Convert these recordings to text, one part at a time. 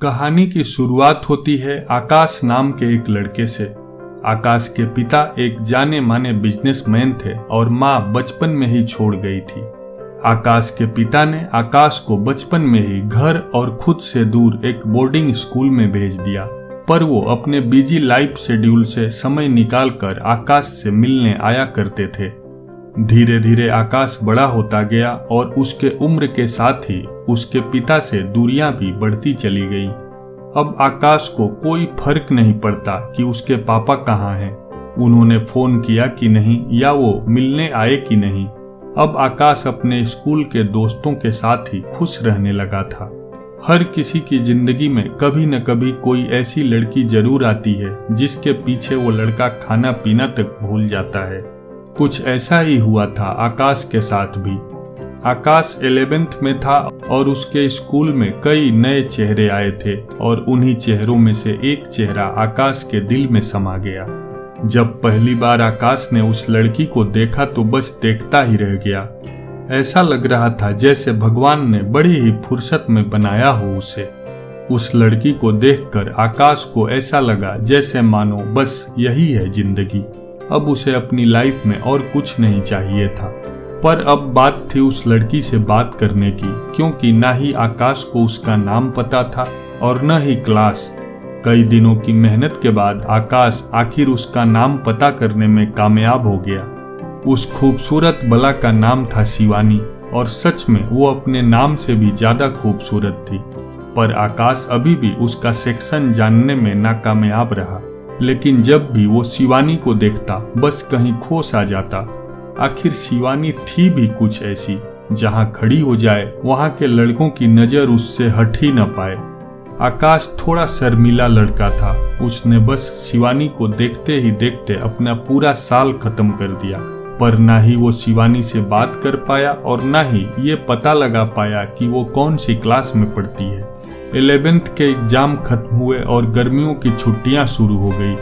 कहानी की शुरुआत होती है आकाश नाम के एक लड़के से। आकाश के पिता एक जाने माने बिजनेसमैन थे और माँ बचपन में ही छोड़ गई थी। आकाश के पिता ने आकाश को बचपन में ही घर और खुद से दूर एक बोर्डिंग स्कूल में भेज दिया, पर वो अपने बिजी लाइफ शेड्यूल से समय निकालकर आकाश से मिलने आया करते थे। धीरे धीरे आकाश बड़ा होता गया और उसके उम्र के साथ ही उसके पिता से दूरियां भी बढ़ती चली गई। अब आकाश को कोई फर्क नहीं पड़ता कि उसके पापा कहाँ हैं, उन्होंने फोन किया कि नहीं या वो मिलने आए कि नहीं। अब आकाश अपने स्कूल के दोस्तों के साथ ही खुश रहने लगा था। हर किसी की जिंदगी में कभी न कभी कोई ऐसी लड़की जरूर आती है जिसके पीछे वो लड़का खाना पीना तक भूल जाता है। कुछ ऐसा ही हुआ था आकाश के साथ भी। आकाश 11th में था और उसके स्कूल में कई नए चेहरे आए थे और उन्हीं चेहरों में से एक चेहरा आकाश के दिल में समा गया। जब पहली बार आकाश ने उस लड़की को देखा तो बस देखता ही रह गया। ऐसा लग रहा था जैसे भगवान ने बड़ी ही फुर्सत में बनाया हो उसे। उस लड़की को देखकर आकाश को ऐसा लगा जैसे मानो बस यही है जिंदगी, अब उसे अपनी लाइफ में और कुछ नहीं चाहिए था। पर अब बात थी उस लड़की से बात करने की, क्योंकि ना ही आकाश को उसका नाम पता था और न ही क्लास। कई दिनों की मेहनत के बाद आकाश आखिर उसका नाम पता करने में कामयाब हो गया। उस खूबसूरत बला का नाम था शिवानी और सच में वो अपने नाम से भी ज्यादा खूबसूरत थी। पर आकाश अभी भी उसका सेक्शन जानने में नाकामयाब रहा। लेकिन जब भी वो शिवानी को देखता बस कहीं खो सा जाता। आखिर शिवानी थी भी कुछ ऐसी, जहां खड़ी हो जाए वहां के लड़कों की नजर उससे हट ही न पाए। आकाश थोड़ा शर्मीला लड़का था। उसने बस शिवानी को देखते ही देखते अपना पूरा साल खत्म कर दिया। पर ना ही वो शिवानी से बात कर पाया और ना ही ये पता लगा पाया कि वो कौन सी क्लास में पढ़ती है। 11th के एग्जाम खत्म हुए और गर्मियों की छुट्टियां शुरू हो गई।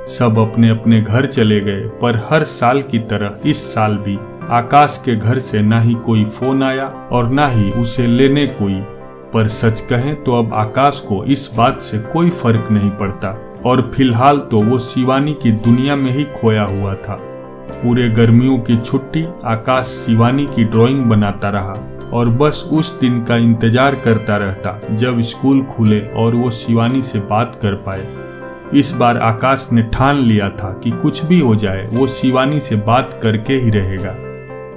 सब अपने अपने घर चले गए, पर हर साल की तरह इस साल भी आकाश के घर से ना ही कोई फोन आया और ना ही उसे लेने कोई। पर सच कहें तो अब आकाश को इस बात से कोई फर्क नहीं पड़ता और फिलहाल तो वो शिवानी की दुनिया में ही खोया हुआ था। पूरे गर्मियों की छुट्टी आकाश शिवानी की ड्राइंग बनाता रहा और बस उस दिन का इंतजार करता रहता जब स्कूल खुले और वो शिवानी से बात कर पाए। इस बार आकाश ने ठान लिया था कि कुछ भी हो जाए वो शिवानी से बात करके ही रहेगा।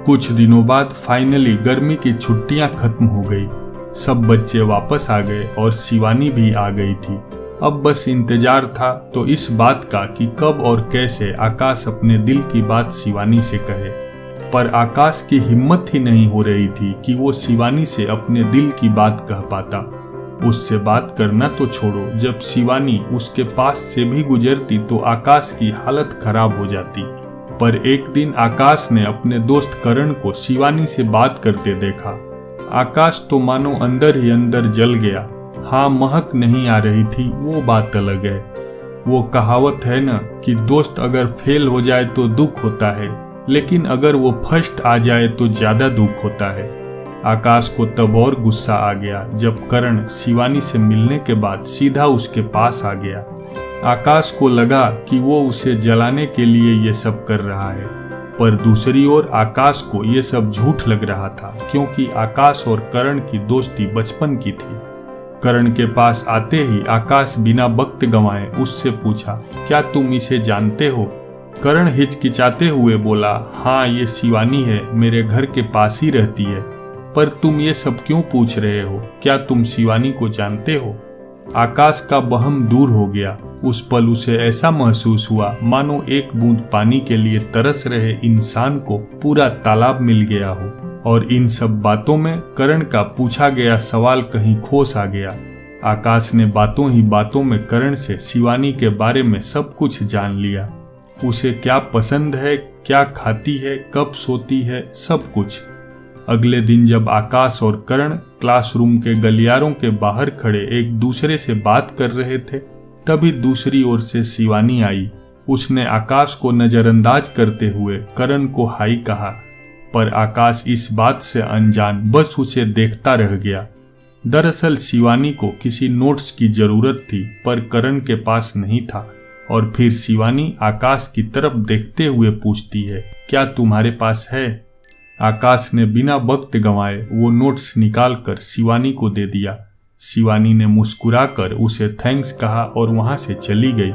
कुछ दिनों बाद फाइनली गर्मी की छुट्टियां खत्म हो गई। सब बच्चे वापस आ गए और शिवानी भी आ गई थी। अब बस इंतजार था तो इस बात का कि कब और कैसे आकाश अपने दिल की बात शिवानी से कहे। पर आकाश की हिम्मत ही नहीं हो रही थी कि वो शिवानी से अपने दिल की बात कह पाता। उससे बात करना तो छोड़ो, जब शिवानी उसके पास से भी गुजरती तो आकाश की हालत खराब हो जाती। पर एक दिन आकाश ने अपने दोस्त करण को शिवानी से बात करते देखा। आकाश तो मानो अंदर ही अंदर जल गया। हाँ, महक नहीं आ रही थी वो बात अलग है। वो कहावत है ना कि दोस्त अगर फेल हो जाए तो दुख होता है, लेकिन अगर वो फर्स्ट आ जाए तो ज्यादा दुख होता है। आकाश को तब और गुस्सा आ गया जब करण शिवानी से मिलने के बाद सीधा उसके पास आ गया। आकाश को लगा कि वो उसे जलाने के लिए ये सब कर रहा है, पर दूसरी ओर आकाश को ये सब झूठ लग रहा था, क्योंकि आकाश और करण की दोस्ती बचपन की थी। करण के पास आते ही आकाश बिना वक्त गंवाए उससे पूछा, क्या तुम इसे जानते हो? करण हिचकिचाते हुए बोला, हाँ ये शिवानी है, मेरे घर के पास ही रहती है। पर तुम ये सब क्यों पूछ रहे हो? क्या तुम शिवानी को जानते हो? आकाश का वहम दूर हो गया। उस पल उसे ऐसा महसूस हुआ मानो एक बूंद पानी के लिए तरस रहे इंसान को पूरा तालाब मिल गया हो। और इन सब बातों में करण का पूछा गया सवाल कहीं खो सा गया। आकाश ने बातों ही बातों में करण से शिवानी के बारे में सब कुछ जान लिया। उसे क्या पसंद है, क्या खाती है, कब सोती है, सब कुछ। अगले दिन जब आकाश और करण क्लासरूम के गलियारों के बाहर खड़े एक दूसरे से बात कर रहे थे, तभी दूसरी ओर से शिवानी आई। उसने आकाश को नजरअंदाज करते हुए करण को हाय कहा, पर आकाश इस बात से अनजान बस उसे देखता रह गया। दरअसल शिवानी को किसी नोट्स की जरूरत थी, पर करण के पास नहीं था। और फिर शिवानी आकाश की तरफ देखते हुए पूछती है, क्या तुम्हारे पास है? आकाश ने बिना वक्त गंवाए वो नोट्स निकाल कर शिवानी को दे दिया। शिवानी ने मुस्कुराकर उसे थैंक्स कहा और वहां से चली गई।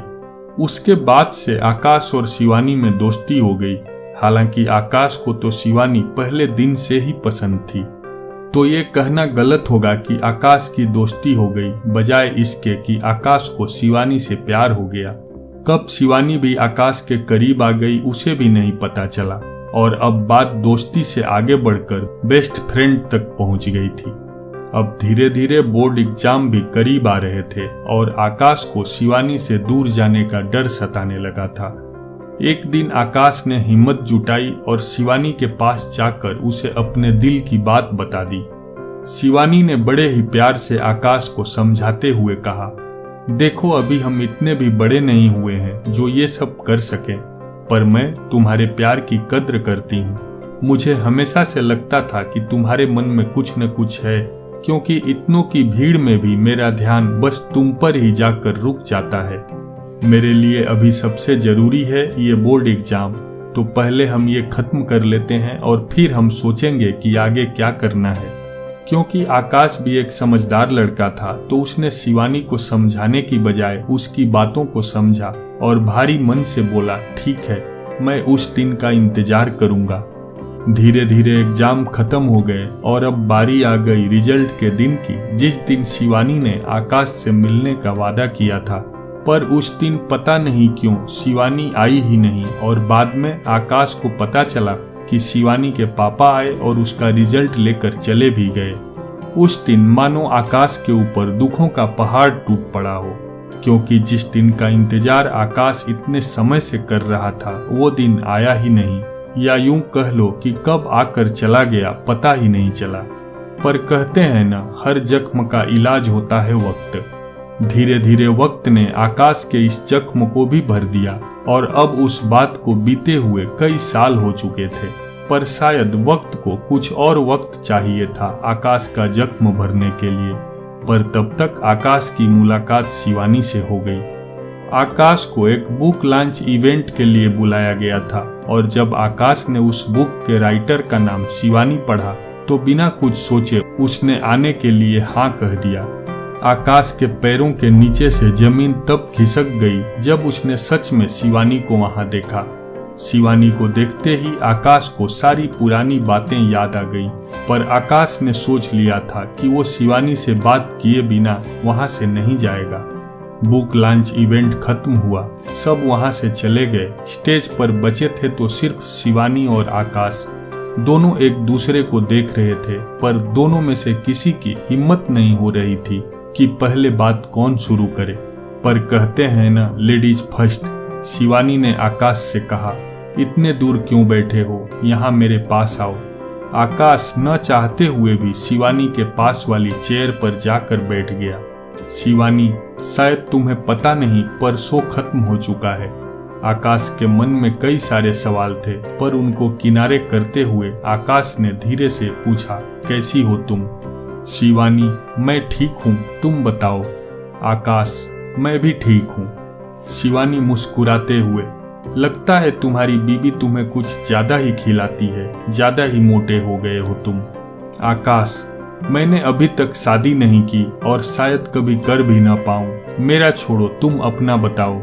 उसके बाद से आकाश और शिवानी में दोस्ती हो गई। हालांकि आकाश को तो शिवानी पहले दिन से ही पसंद थी, तो ये कहना गलत होगा कि आकाश की दोस्ती हो गई, बजाय इसके कि आकाश को शिवानी से प्यार हो गया। कब शिवानी भी आकाश के करीब आ गई उसे भी नहीं पता चला, और अब बात दोस्ती से आगे बढ़कर बेस्ट फ्रेंड तक पहुंच गई थी। अब धीरे धीरे बोर्ड एग्जाम भी करीब आ रहे थे और आकाश को शिवानी से दूर जाने का डर सताने लगा था। एक दिन आकाश ने हिम्मत जुटाई और शिवानी के पास जाकर उसे अपने दिल की बात बता दी। शिवानी ने बड़े ही प्यार से आकाश को समझाते हुए कहा, देखो अभी हम इतने भी बड़े नहीं हुए हैं जो ये सब कर सकें, पर मैं तुम्हारे प्यार की कद्र करती हूँ। मुझे हमेशा से लगता था कि तुम्हारे मन में कुछ न कुछ है, क्योंकि इतनों की भीड़ में भी मेरा ध्यान बस तुम पर ही जाकर रुक जाता है। मेरे लिए अभी सबसे जरूरी है ये बोर्ड एग्जाम, तो पहले हम ये खत्म कर लेते हैं और फिर हम सोचेंगे कि आगे क्या करना है। क्योंकि आकाश भी एक समझदार लड़का था, तो उसने शिवानी को समझाने की बजाय उसकी बातों को समझा और भारी मन से बोला, ठीक है, मैं उस दिन का इंतजार करूंगा। धीरे धीरे एग्जाम खत्म हो गए और अब बारी आ गई रिजल्ट के दिन की, जिस दिन शिवानी ने आकाश से मिलने का वादा किया था। पर उस दिन पता नहीं क्यों शिवानी आई ही नहीं, और बाद में आकाश को पता चला कि शिवानी के पापा आए और उसका रिजल्ट लेकर चले भी गए। उस दिन मानो आकाश के ऊपर दुखों का पहाड़ टूट पड़ा हो, क्योंकि जिस दिन का इंतजार आकाश इतने समय से कर रहा था वो दिन आया ही नहीं, या यूं कह लो कि कब आकर चला गया पता ही नहीं चला। पर कहते हैं ना, हर जख्म का इलाज होता है वक्त। धीरे धीरे वक्त ने आकाश के इस जख्म को भी भर दिया, और अब उस बात को बीते हुए कई साल हो चुके थे। पर शायद वक्त को कुछ और वक्त चाहिए था आकाश का जख्म भरने के लिए। पर तब तक आकाश की मुलाकात शिवानी से हो गई। आकाश को एक बुक लॉन्च इवेंट के लिए बुलाया गया था, और जब आकाश ने उस बुक के राइटर का नाम शिवानी पढ़ा तो बिना कुछ सोचे उसने आने के लिए हाँ कह दिया। आकाश के पैरों के नीचे से जमीन तब खिसक गई जब उसने सच में शिवानी को वहां देखा। शिवानी को देखते ही आकाश को सारी पुरानी बातें याद आ गई, पर आकाश ने सोच लिया था कि वो शिवानी से बात किए बिना वहां से नहीं जाएगा। बुक लॉन्च इवेंट खत्म हुआ, सब वहां से चले गए। स्टेज पर बचे थे तो सिर्फ शिवानी और आकाश। दोनों एक दूसरे को देख रहे थे, पर दोनों में से किसी की हिम्मत नहीं हो रही थी कि पहले बात कौन शुरू करे। पर कहते हैं ना, लेडीज फर्स्ट। शिवानी ने आकाश से कहा, इतने दूर क्यों बैठे हो, यहाँ मेरे पास आओ। आकाश न चाहते हुए भी शिवानी के पास वाली चेयर पर जाकर बैठ गया। शिवानी, शायद तुम्हें पता नहीं, पर शो खत्म हो चुका है। आकाश के मन में कई सारे सवाल थे, पर उनको किनारे करते हुए आकाश ने धीरे से पूछा, कैसी हो तुम? शिवानी, मैं ठीक हूँ, तुम बताओ। आकाश, मैं भी ठीक हूँ। शिवानी मुस्कुराते हुए, लगता है तुम्हारी बीबी तुम्हें कुछ ज्यादा ही खिलाती है, ज्यादा ही मोटे हो गए हो तुम। आकाश, मैंने अभी तक शादी नहीं की और शायद कभी कर भी ना पाऊं। मेरा छोड़ो, तुम अपना बताओ।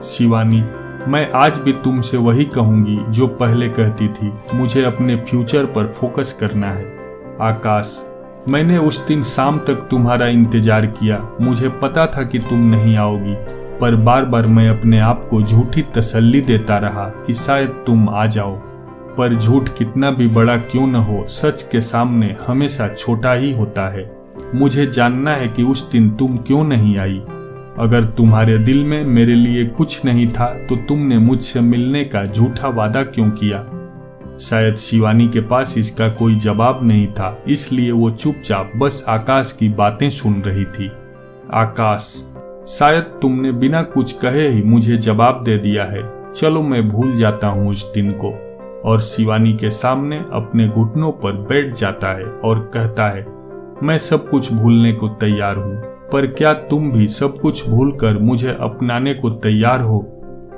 शिवानी, मैं आज भी तुमसे वही कहूंगी जो पहले कहती थी, मुझे अपने फ्यूचर पर फोकस करना है। आकाश, मैंने उस दिन शाम तक तुम्हारा इंतजार किया। मुझे पता था कि तुम नहीं आओगी, पर बार बार मैं अपने आप को झूठी तसल्ली देता रहा कि शायद तुम आ जाओ। पर झूठ कितना भी बड़ा क्यों न हो, सच के सामने हमेशा छोटा ही होता है। मुझे जानना है कि उस दिन तुम क्यों नहीं आई। अगर तुम्हारे दिल में मेरे लिए कुछ नहीं था तो तुमने मुझसे मिलने का झूठा वादा क्यों किया? शायद शिवानी के पास इसका कोई जवाब नहीं था, इसलिए वो चुपचाप बस आकाश की बातें सुन रही थी। आकाश, शायद तुमने बिना कुछ कहे ही मुझे जवाब दे दिया है। चलो मैं भूल जाता हूँ उस दिन को। और शिवानी के सामने अपने घुटनों पर बैठ जाता है और कहता है, मैं सब कुछ भूलने को तैयार हूँ, पर क्या तुम भी सब कुछ भूलकर मुझे अपनाने को तैयार हो?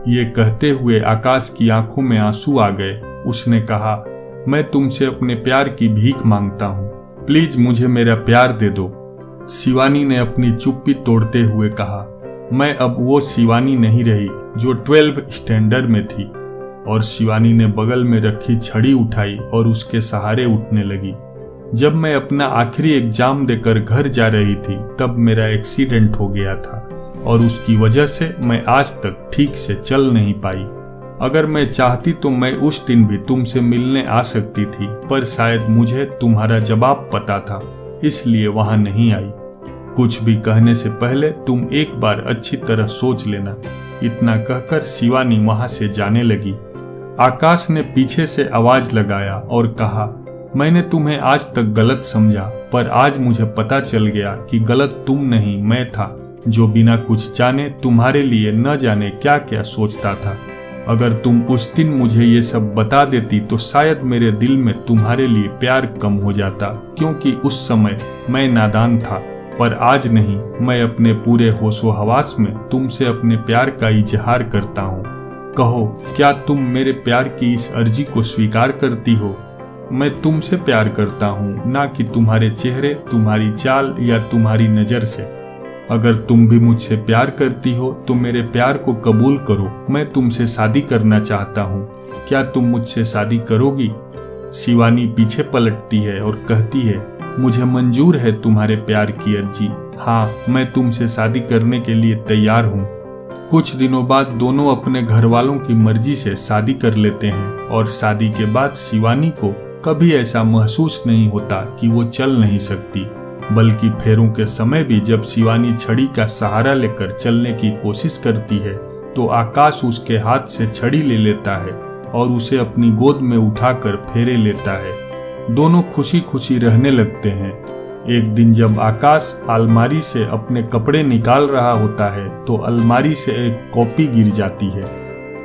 ये कहते हुए आकाश की आंखों में आंसू आ गए। उसने कहा, मैं तुमसे अपने प्यार की भीख मांगता हूँ, प्लीज मुझे मेरा प्यार दे दो। शिवानी ने अपनी चुप्पी तोड़ते हुए कहा, मैं अब वो शिवानी नहीं रही जो 12 स्टैंडर्ड में थी। और शिवानी ने बगल में रखी छड़ी उठाई और उसके सहारे उठने लगी। जब मैं अपना आखिरी एग्जाम देकर घर जा रही थी तब मेरा एक्सीडेंट हो गया था और उसकी वजह से मैं आज तक ठीक से चल नहीं पाई। अगर मैं चाहती तो मैं उस दिन भी तुमसे मिलने आ सकती थी, पर शायद मुझे तुम्हारा जवाब पता था, इसलिए वहां नहीं आई। कुछ भी कहने से पहले तुम एक बार अच्छी तरह सोच लेना। इतना कहकर शिवानी वहां से जाने लगी। आकाश ने पीछे से आवाज लगाया और कहा, मैंने तुम्हें आज तक गलत समझा, पर आज मुझे पता चल गया कि गलत तुम नहीं मैं था, जो बिना कुछ जाने तुम्हारे लिए न जाने क्या क्या सोचता था। अगर तुम उस दिन मुझे ये सब बता देती तो शायद मेरे दिल में तुम्हारे लिए प्यार कम हो जाता, क्योंकि उस समय मैं नादान था। पर आज नहीं, मैं अपने पूरे होशो हवास में तुमसे अपने प्यार का इजहार करता हूँ। कहो, क्या तुम मेरे प्यार की इस अर्जी को स्वीकार करती हो? मैं तुमसे प्यार करता हूँ, ना कि तुम्हारे चेहरे, तुम्हारी चाल या तुम्हारी नजर से। अगर तुम भी मुझसे प्यार करती हो तो मेरे प्यार को कबूल करो। मैं तुमसे शादी करना चाहता हूँ। क्या तुम मुझसे शादी करोगी? शिवानी पीछे पलटती है और कहती है, मुझे मंजूर है तुम्हारे प्यार की अर्जी। हाँ, मैं तुमसे शादी करने के लिए तैयार हूँ। कुछ दिनों बाद दोनों अपने घर वालों की मर्जी से शादी कर लेते हैं और शादी के बाद शिवानी को कभी ऐसा महसूस नहीं होता कि वो चल नहीं सकती, बल्कि फेरों के समय भी जब शिवानी छड़ी का सहारा लेकर चलने की कोशिश करती है तो आकाश उसके हाथ से छड़ी ले लेता है और उसे अपनी गोद में उठाकर फेरे लेता है। दोनों खुशी खुशी रहने लगते हैं। एक दिन जब आकाश अलमारी से अपने कपड़े निकाल रहा होता है तो अलमारी से एक कॉपी गिर जाती है।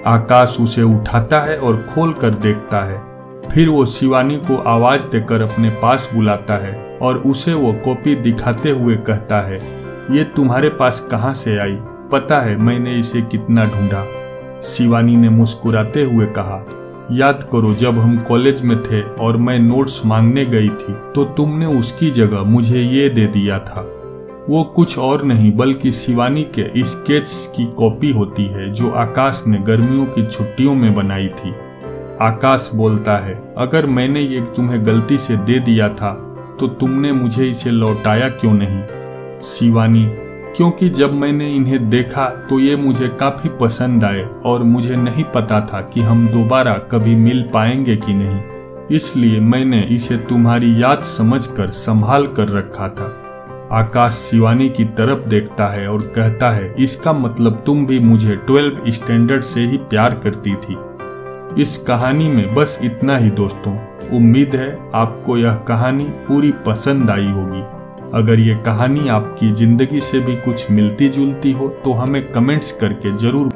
आकाश उसे उठाता है और खोल कर देखता है। फिर वो शिवानी को आवाज देकर अपने पास बुलाता है और उसे वो कॉपी दिखाते हुए कहता है, ये तुम्हारे पास कहाँ से आई? पता है मैंने इसे कितना ढूंढा। शिवानी ने मुस्कुराते हुए कहा, याद करो जब हम कॉलेज में थे और मैं नोट्स मांगने गई थी तो तुमने उसकी जगह मुझे ये दे दिया था। वो कुछ और नहीं बल्कि शिवानी के स्केच की कॉपी होती है जो आकाश ने गर्मियों की छुट्टियों में बनाई थी। आकाश बोलता है, अगर मैंने ये तुम्हें गलती से दे दिया था तो तुमने मुझे इसे लौटाया क्यों नहीं? शिवानी, क्योंकि जब मैंने इन्हें देखा तो ये मुझे काफी पसंद आए और मुझे नहीं पता था कि हम दोबारा कभी मिल पाएंगे कि नहीं, इसलिए मैंने इसे तुम्हारी याद समझकर संभाल कर रखा था। आकाश शिवानी की तरफ देखता है और कहता है, इसका मतलब तुम भी मुझे 12 स्टैंडर्ड से ही प्यार करती थी। इस कहानी में बस इतना ही दोस्तों। उम्मीद है आपको यह कहानी पूरी पसंद आई होगी। अगर ये कहानी आपकी जिंदगी से भी कुछ मिलती जुलती हो तो हमें कमेंट्स करके जरूर